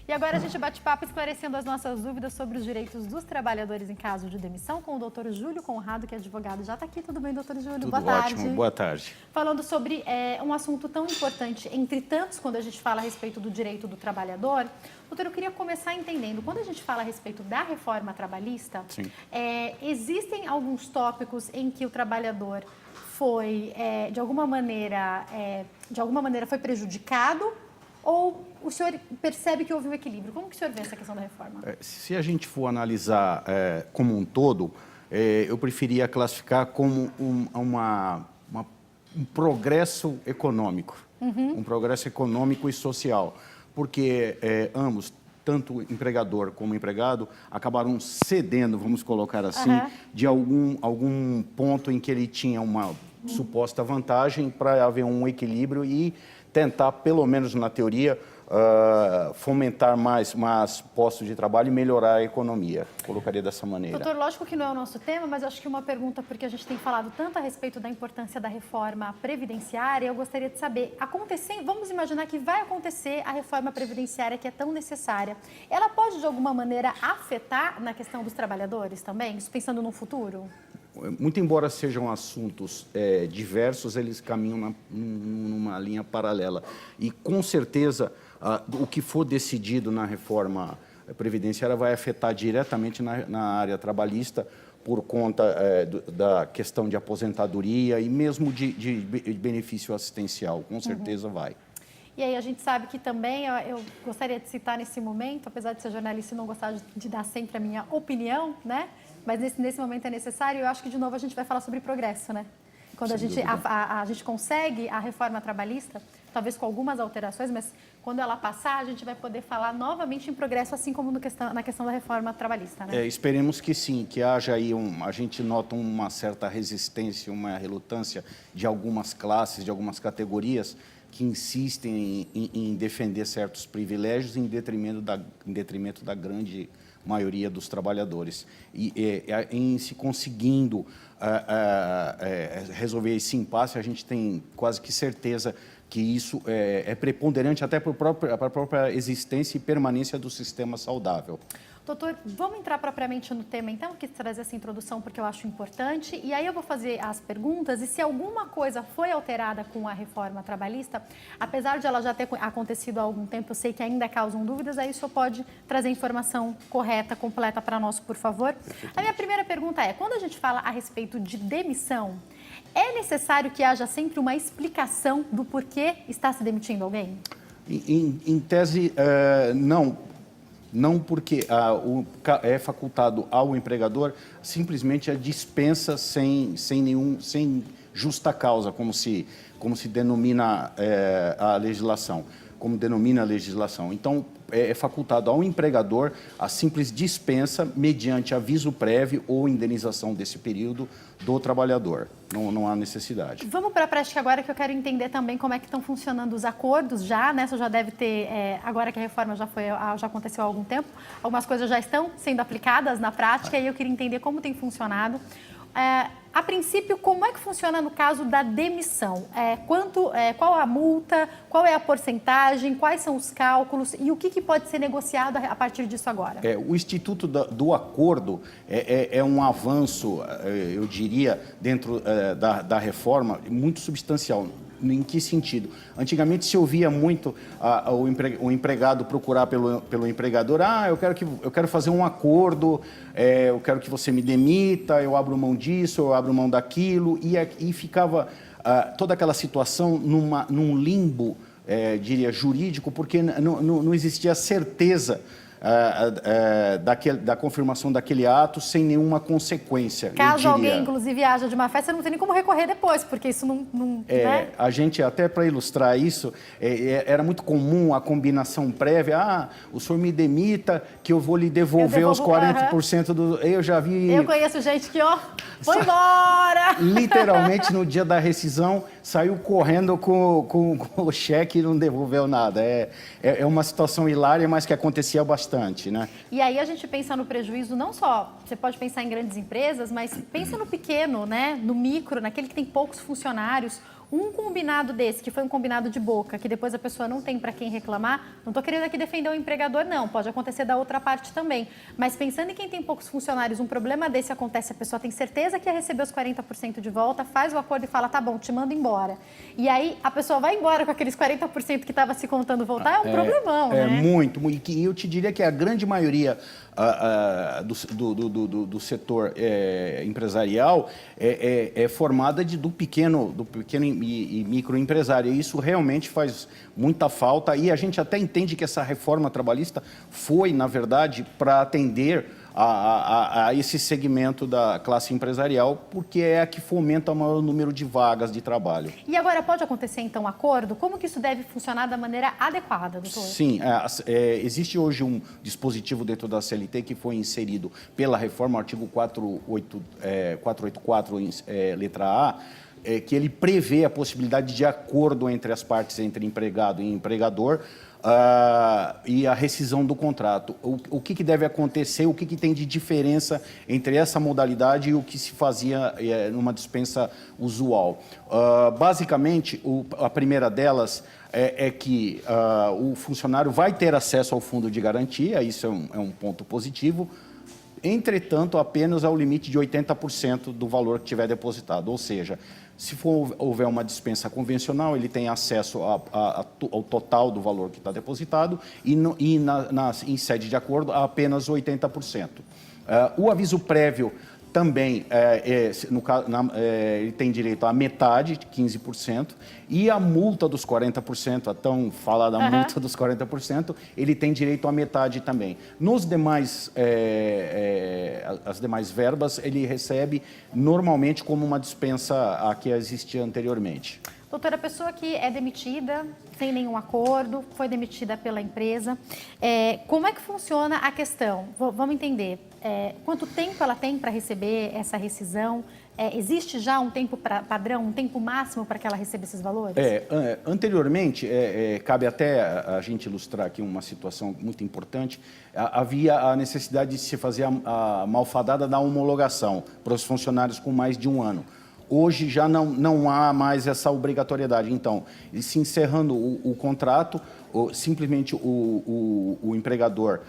E agora a gente bate papo esclarecendo as nossas dúvidas sobre os direitos dos trabalhadores em caso de demissão com o doutor Júlio Conrado, que é advogado. Já está aqui, tudo bem, doutor Júlio? Tudo boa tarde. Ótimo, boa tarde. Falando sobre um assunto tão importante, entre tantos, quando a gente fala a respeito do direito do trabalhador, doutor, eu queria começar entendendo, quando a gente fala a respeito da reforma trabalhista, existem alguns tópicos em que o trabalhador foi, de alguma maneira foi prejudicado, ou o senhor percebe que houve um equilíbrio? Como que o senhor vê essa questão da reforma? Se a gente for analisar como um todo, eu preferia classificar como um progresso econômico, um progresso econômico e social, porque ambos, tanto o empregador como o empregado, acabaram cedendo, vamos colocar assim, de algum ponto em que ele tinha uma suposta vantagem para haver um equilíbrio e tentar, pelo menos na teoria, fomentar mais postos de trabalho e melhorar a economia. Colocaria dessa maneira. Doutor, lógico que não é o nosso tema, mas acho que uma pergunta, porque a gente tem falado tanto a respeito da importância da reforma previdenciária, eu gostaria de saber, vamos imaginar que vai acontecer a reforma previdenciária que é tão necessária. Ela pode, de alguma maneira, afetar na questão dos trabalhadores também, isso pensando no futuro? Muito embora sejam assuntos diversos, eles caminham numa linha paralela. E, com certeza, o que for decidido na reforma previdenciária vai afetar diretamente na área trabalhista por conta da questão de aposentadoria e mesmo de benefício assistencial. Com certeza vai. E aí a gente sabe que também, eu gostaria de citar nesse momento, apesar de ser jornalista e não gostar de dar sempre a minha opinião, né? Mas nesse momento é necessário, eu acho que de novo a gente vai falar sobre progresso, né? Quando a gente consegue a reforma trabalhista, talvez com algumas alterações, mas quando ela passar, a gente vai poder falar novamente em progresso, assim como na questão da reforma trabalhista, né? Esperemos que sim, que haja aí a gente nota uma certa resistência, uma relutância de algumas classes, de algumas categorias que insistem em defender certos privilégios em detrimento da grande maioria dos trabalhadores. E em se conseguindo resolver esse impasse, a gente tem quase que certeza que isso é preponderante até para a própria existência e permanência do sistema saudável. Doutor, vamos entrar propriamente no tema, então, que trazer essa introdução, porque eu acho importante. E aí eu vou fazer as perguntas, e se alguma coisa foi alterada com a reforma trabalhista, apesar de ela já ter acontecido há algum tempo, eu sei que ainda causam dúvidas, aí o senhor pode trazer informação correta, completa para nós, por favor. A minha primeira pergunta é, quando a gente fala a respeito de demissão, é necessário que haja sempre uma explicação do porquê está se demitindo alguém? Em tese, não. Não porque é facultado ao empregador simplesmente a dispensa sem justa causa, como se denomina a legislação, como denomina a legislação. Então, é facultado ao empregador a simples dispensa mediante aviso prévio ou indenização desse período do trabalhador. Não há necessidade. Vamos para a prática agora, que eu quero entender também como é que estão funcionando os acordos já, né? Você já deve ter, agora que a reforma já aconteceu há algum tempo, algumas coisas já estão sendo aplicadas na prática e eu queria entender como tem funcionado. A princípio, como é que funciona no caso da demissão? Qual a multa, qual é a porcentagem, quais são os cálculos e o que pode ser negociado a partir disso agora? O Instituto do Acordo é um avanço, eu diria, dentro da reforma, muito substancial. Em que sentido? Antigamente se ouvia muito o empregado procurar pelo empregador, eu quero fazer um acordo, eu quero que você me demita, eu abro mão disso, eu abro mão daquilo, e ficava toda aquela situação num limbo, diria, jurídico, porque não existia certeza da confirmação daquele ato sem nenhuma consequência. Caso alguém, inclusive, haja de uma festa, não tem nem como recorrer depois, porque isso não né? A gente, até para ilustrar isso, era muito comum a combinação prévia, o senhor me demita que eu vou lhe devolver os 40% do... Eu já vi... Eu conheço gente que, foi embora! Literalmente, no dia da rescisão, saiu correndo com o cheque e não devolveu nada. É uma situação hilária, mas que acontecia bastante. Né? E aí a gente pensa no prejuízo, não só, você pode pensar em grandes empresas, mas pensa no pequeno, né? No micro, naquele que tem poucos funcionários. Um combinado desse, que foi um combinado de boca, que depois a pessoa não tem para quem reclamar, não estou querendo aqui defender o empregador, não, pode acontecer da outra parte também. Mas pensando em quem tem poucos funcionários, um problema desse acontece, a pessoa tem certeza que ia receber os 40% de volta, faz o acordo e fala, tá bom, te mando embora. E aí a pessoa vai embora com aqueles 40% que estava se contando voltar, é um problemão, né? Muito. E eu te diria que a grande maioria do setor empresarial é formada do pequeno e microempresário. E isso realmente faz muita falta. E a gente até entende que essa reforma trabalhista foi, na verdade, para atender a esse segmento da classe empresarial, porque é a que fomenta o maior número de vagas de trabalho. E agora, pode acontecer, então, acordo? Como que isso deve funcionar da maneira adequada, doutor? Sim, existe hoje um dispositivo dentro da CLT que foi inserido pela reforma, artigo 484, letra A, que ele prevê a possibilidade de acordo entre as partes, entre empregado e empregador, e a rescisão do contrato. O que deve acontecer, o que tem de diferença entre essa modalidade e o que se fazia numa dispensa usual. Basicamente, a primeira delas é que o funcionário vai ter acesso ao fundo de garantia, isso é um ponto positivo. Entretanto, apenas ao limite de 80% do valor que tiver depositado, ou seja, se houver uma dispensa convencional, ele tem acesso ao total do valor que está depositado e em sede de acordo a apenas 80%. O aviso prévio também, ele tem direito à metade, 15%, e a multa dos 40%, a tão falada multa dos 40%, ele tem direito à metade também. Nos demais, as demais verbas, ele recebe normalmente como uma dispensa a que existia anteriormente. Doutora, a pessoa que é demitida sem nenhum acordo, foi demitida pela empresa, como é que funciona a questão? Vamos entender. Quanto tempo ela tem para receber essa rescisão? Existe já um tempo padrão, um tempo máximo para que ela receba esses valores? Anteriormente, cabe até a gente ilustrar aqui uma situação muito importante, havia a necessidade de se fazer a malfadada da homologação para os funcionários com mais de um ano. Hoje já não há mais essa obrigatoriedade. Então, se encerrando o contrato, simplesmente o empregador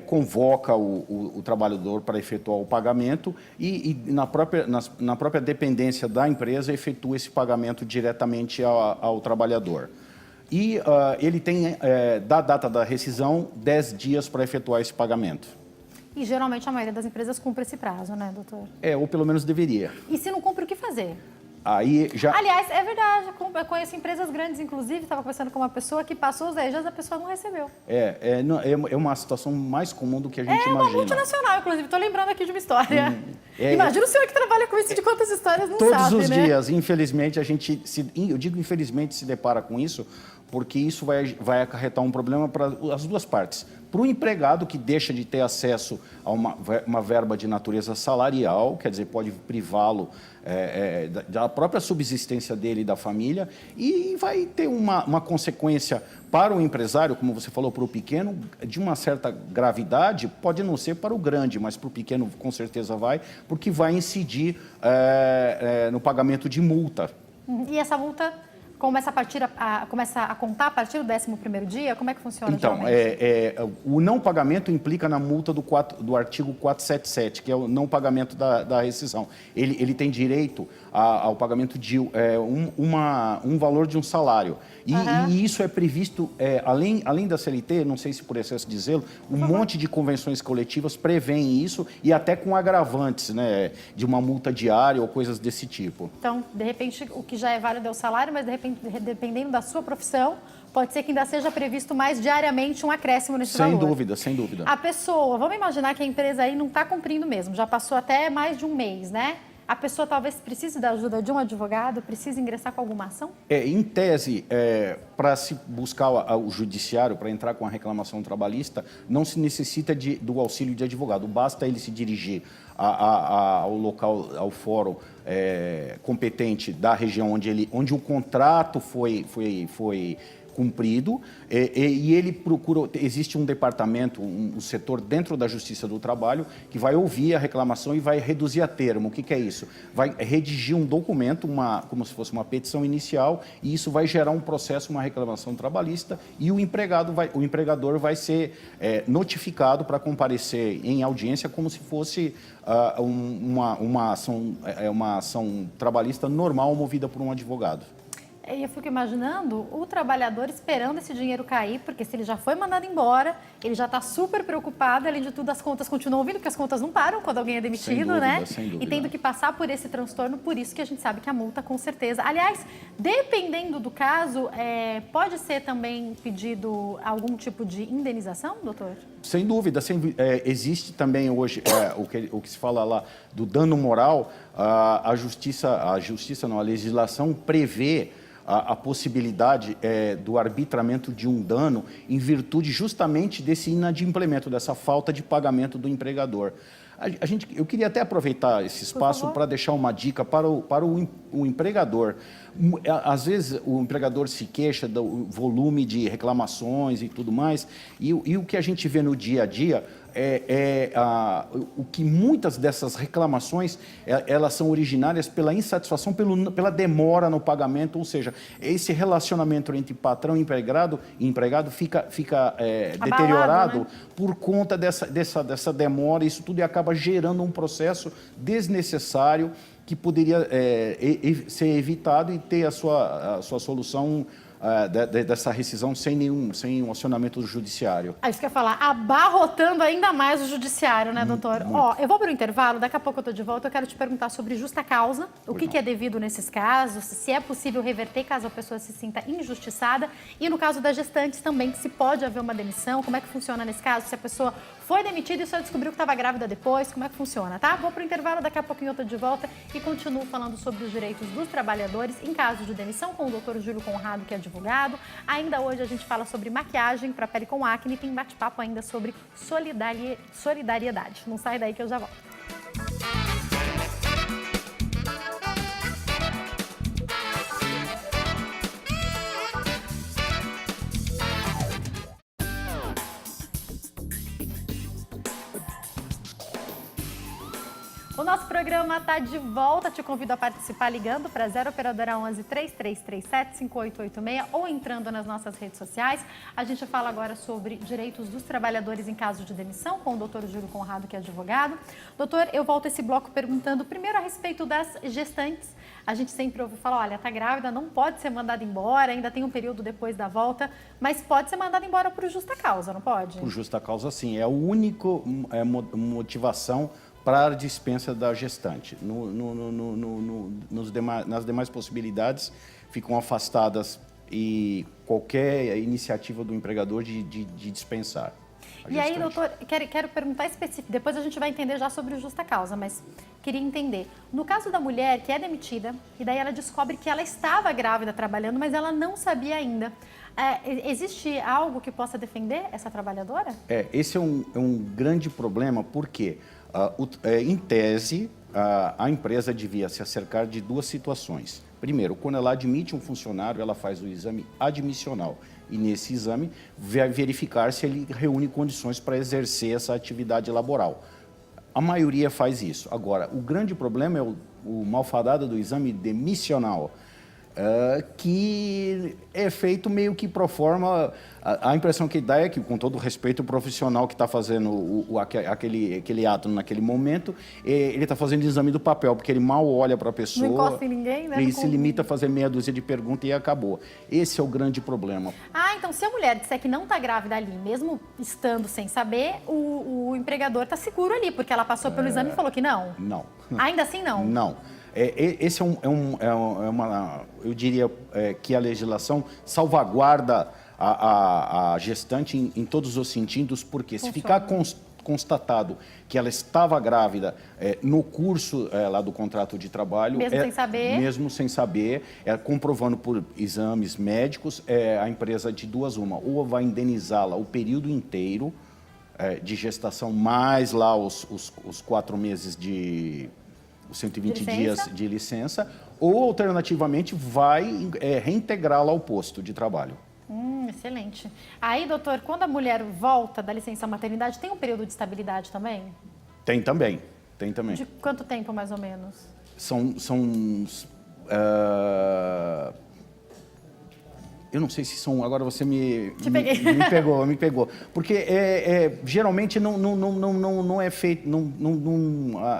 convoca o trabalhador para efetuar o pagamento e na própria dependência da empresa efetua esse pagamento diretamente ao trabalhador. E ele tem, da data da rescisão, 10 dias para efetuar esse pagamento. E geralmente a maioria das empresas cumpre esse prazo, né, doutor? Ou pelo menos deveria. E se não cumpre, o que fazer? Aí já... Aliás, é verdade, eu conheço empresas grandes, inclusive, estava conversando com uma pessoa que passou os 10 dias, a pessoa não recebeu. É uma situação mais comum do que a gente imagina. É uma multinacional, inclusive, estou lembrando aqui de uma história. Imagina o senhor que trabalha com isso, de quantas histórias não todos sabe, os né? dias, infelizmente, eu digo infelizmente, se depara com isso, porque isso vai acarretar um problema para as duas partes. Para o empregado, que deixa de ter acesso a uma verba de natureza salarial, quer dizer, pode privá-lo da própria subsistência dele e da família, e vai ter uma consequência para o empresário, como você falou, para o pequeno, de uma certa gravidade, pode não ser para o grande, mas para o pequeno com certeza vai, porque vai incidir no pagamento de multa. E essa multa começa a contar a partir do 11º dia? Como é que funciona? Então, o não pagamento implica na multa do artigo 477, que é o não pagamento da rescisão. Ele tem direito ao pagamento de um valor de um salário. E isso é previsto, além da CLT, não sei se por excesso de zelo, monte de convenções coletivas prevêem isso e até com agravantes, né, de uma multa diária ou coisas desse tipo. Então, de repente, o que já é válido é o salário, mas de repente, dependendo da sua profissão, pode ser que ainda seja previsto mais diariamente um acréscimo nesse valor. Sem dúvida, sem dúvida. A pessoa, vamos imaginar que a empresa aí não está cumprindo mesmo, já passou até mais de um mês, né? A pessoa talvez precise da ajuda de um advogado, precise ingressar com alguma ação? Em tese, para se buscar o judiciário, para entrar com a reclamação trabalhista, não se necessita do auxílio de advogado, basta ele se dirigir ao local, ao fórum competente da região onde o contrato foi cumprido e ele procura, existe um departamento, um setor dentro da Justiça do Trabalho que vai ouvir a reclamação e vai reduzir a termo. O que é isso? Vai redigir um documento, como se fosse uma petição inicial, e isso vai gerar um processo, uma reclamação trabalhista, e o empregador vai ser notificado para comparecer em audiência como se fosse uma ação trabalhista normal movida por um advogado. E eu fico imaginando o trabalhador esperando esse dinheiro cair, porque se ele já foi mandado embora, ele já está super preocupado, além de tudo as contas continuam vindo, porque as contas não param quando alguém é demitido, sem dúvida, né? Sem dúvida. E tendo que passar por esse transtorno, por isso que a gente sabe que a multa, com certeza. Aliás, dependendo do caso, pode ser também pedido algum tipo de indenização, doutor? Sem dúvida. Existe também hoje o que se fala lá do dano moral. A legislação prevê a possibilidade do arbitramento de um dano em virtude justamente desse inadimplemento, dessa falta de pagamento do empregador. Eu queria até aproveitar esse espaço para deixar uma dica para o empregador. Às vezes o empregador se queixa do volume de reclamações e tudo mais, e o que a gente vê no dia a dia o que muitas dessas reclamações elas são originárias pela insatisfação, pela demora no pagamento, ou seja, esse relacionamento entre patrão e empregado fica deteriorado, né? Por conta dessa demora, isso tudo, e acaba gerando um processo desnecessário que poderia ser evitado e ter a sua solução dessa rescisão sem um acionamento judiciário. Isso que eu ia falar, abarrotando ainda mais o judiciário, né, doutor? Ó, eu vou para o intervalo, daqui a pouco eu estou de volta, eu quero te perguntar sobre justa causa, o que é devido nesses casos, se é possível reverter caso a pessoa se sinta injustiçada, e no caso das gestantes também, se pode haver uma demissão, como é que funciona nesse caso, se a pessoa foi demitida e só descobriu que estava grávida depois, como é que funciona, tá? Vou para o intervalo, daqui a pouquinho eu estou de volta e continuo falando sobre os direitos dos trabalhadores em caso de demissão com o doutor Júlio Conrado, que é advogado. Ainda hoje a gente fala sobre maquiagem para pele com acne e tem bate-papo ainda sobre solidariedade. Não sai daí que eu já volto. O nosso programa está de volta, te convido a participar ligando para 0 operadora 11 3337 5886 ou entrando nas nossas redes sociais. A gente fala agora sobre direitos dos trabalhadores em caso de demissão com o doutor Júlio Conrado, que é advogado. Doutor, eu volto esse bloco perguntando primeiro a respeito das gestantes. A gente sempre ouve falar, olha, está grávida, não pode ser mandada embora, ainda tem um período depois da volta, mas pode ser mandada embora por justa causa, não pode? Por justa causa, sim. É a única motivação para a dispensa da gestante. Nas demais possibilidades, ficam afastadas e qualquer iniciativa do empregador de dispensar. E aí, doutor, quero perguntar específico, depois a gente vai entender já sobre justa causa, mas queria entender. No caso da mulher que é demitida, e daí ela descobre que ela estava grávida trabalhando, mas ela não sabia ainda. Existe algo que possa defender essa trabalhadora? Esse é um grande problema, porque em tese, a empresa devia se acercar de duas situações. Primeiro, quando ela admite um funcionário, ela faz o exame admissional. E nesse exame, vai verificar se ele reúne condições para exercer essa atividade laboral. A maioria faz isso. Agora, o grande problema é o malfadado do exame demissional, que é feito meio que pro forma. A impressão que dá é que, com todo o respeito, o profissional que está fazendo aquele ato naquele momento, ele está fazendo exame do papel, porque ele mal olha para a pessoa. Não encosta em ninguém, né? Ele se limita a fazer meia dúzia de perguntas e acabou. Esse é o grande problema. Então se a mulher disser que não está grávida ali, mesmo estando sem saber, o empregador está seguro ali, porque ela passou pelo exame e falou que não? Não. Ainda assim, não? Não. Esse eu diria que a legislação salvaguarda a gestante em todos os sentidos, porque se ficar constatado que ela estava grávida no curso lá do contrato de trabalho... Mesmo sem saber, comprovando por exames médicos, a empresa de duas uma, ou vai indenizá-la o período inteiro de gestação, mais lá os 4 meses de... 120 dias de licença, ou alternativamente vai reintegrá-la ao posto de trabalho. Excelente. Aí, doutor, quando a mulher volta da licença maternidade, tem um período de estabilidade também? Tem também, tem também. De quanto tempo, mais ou menos? Eu não sei se são. Agora você Te peguei. me pegou. Porque geralmente não é feito.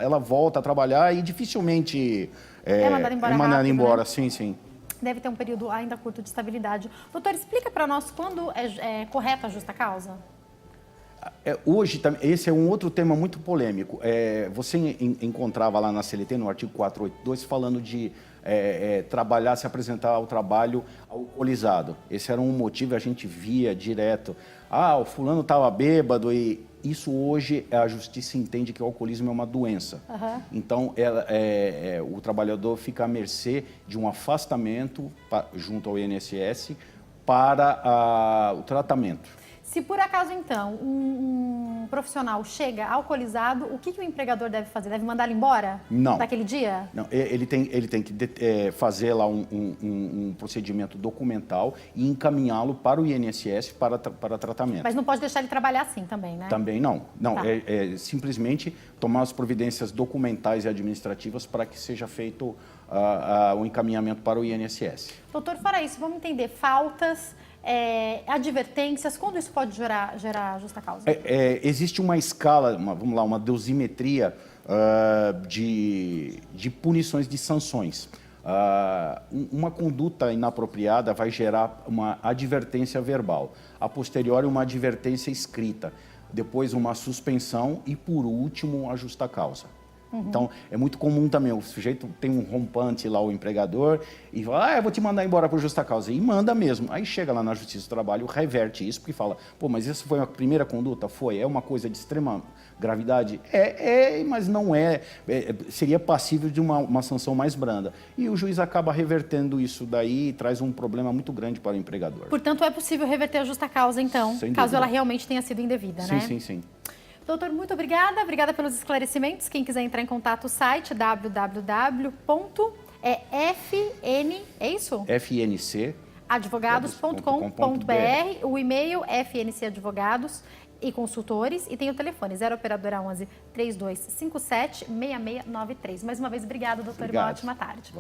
Ela volta a trabalhar e dificilmente mandada embora mandada rápido, embora. né? Sim, sim. Deve ter um período ainda curto de estabilidade. Doutor, explica para nós quando é correta a justa causa? Hoje, esse é um outro tema muito polêmico. Você encontrava lá na CLT, no artigo 482, falando de trabalhar, se apresentar ao trabalho alcoolizado. Esse era um motivo, a gente via direto. O fulano estava bêbado e isso hoje a justiça entende que o alcoolismo é uma doença. Uhum. Então, o trabalhador fica à mercê de um afastamento junto ao INSS para o tratamento. Se por acaso, então, um profissional chega alcoolizado, o que o empregador deve fazer? Deve mandar ele embora? Não. Daquele dia? Não, ele tem que fazer lá um procedimento documental e encaminhá-lo para o INSS para tratamento. Mas não pode deixar ele trabalhar assim também, né? Também não. Não, Tá. Simplesmente tomar as providências documentais e administrativas para que seja feito o encaminhamento para o INSS. Doutor, fora isso, vamos entender faltas, advertências, quando isso pode gerar justa causa? Existe uma escala, uma dosimetria de punições, de sanções. Uma conduta inapropriada vai gerar uma advertência verbal, a posteriori uma advertência escrita, depois uma suspensão e, por último, a justa causa. Então, é muito comum também, o sujeito tem um rompante lá, o empregador, e fala, eu vou te mandar embora por justa causa. E manda mesmo. Aí chega lá na Justiça do Trabalho, reverte isso, porque fala, mas essa foi a primeira conduta? Foi? É uma coisa de extrema gravidade? Mas não é. Seria passível de uma sanção mais branda. E o juiz acaba revertendo isso daí e traz um problema muito grande para o empregador. Portanto, é possível reverter a justa causa, então, Sem caso dúvida. ela realmente tenha sido indevida, né? Sim. Doutor, muito obrigada. Obrigada pelos esclarecimentos. Quem quiser entrar em contato, o site www.fn, é isso? FNC. advogados.com.br, o e-mail fncadvogados e consultores, e tem o telefone 0 operadora 11 3257 6693. Mais uma vez, obrigada, doutor, e uma ótima tarde.